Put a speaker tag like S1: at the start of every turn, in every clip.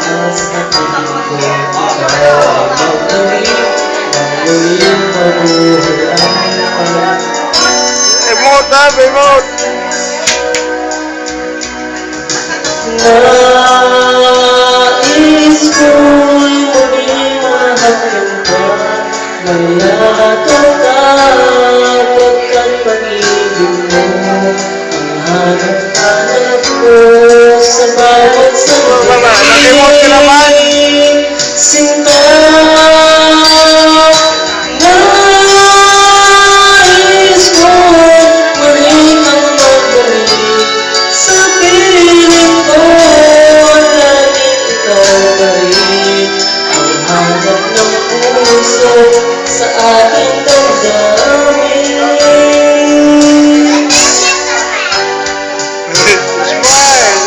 S1: sa piling ko ikaw ang magaling. Muling mabuhay ang pag
S2: Emote na, emote!
S1: nais ko'y muling mahagkan ka. Mayakap ka pagkat pag-ibig mo ang hanap-hanap ko sa bawat
S2: Nag-emote ka naman!
S1: sandali. Sinta, nais ko'y muling ang magbalik sa piling ko. Laging ikaw pa rin ang hanap ng puso sa aking damdamin.
S2: Smile!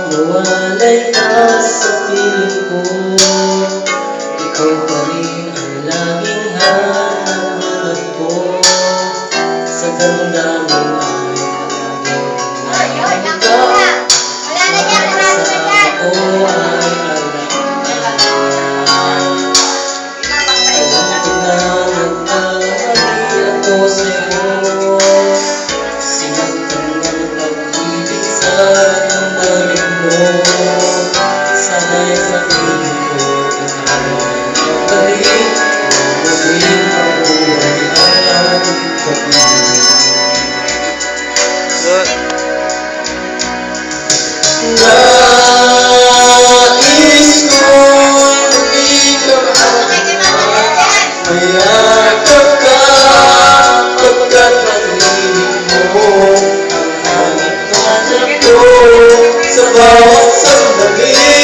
S1: Nawalay ka sa piling ko, ikaw pa rin ang laging hanap ko. Sa damdamin ay laging ka. Sa ako ay alam. Alam ko na nagkamali ako sa'yo. Sinaktan ng pag-ibig sa damdamin mo. Sana'y sa piling ko ikaw ang galing. Magaling mabuhay ang pag-ibig. Nais ko'y muling mahagkan. Mayakap ka pagkat pag-ibig mo ang hanap-hanap ko sa bawat sandali.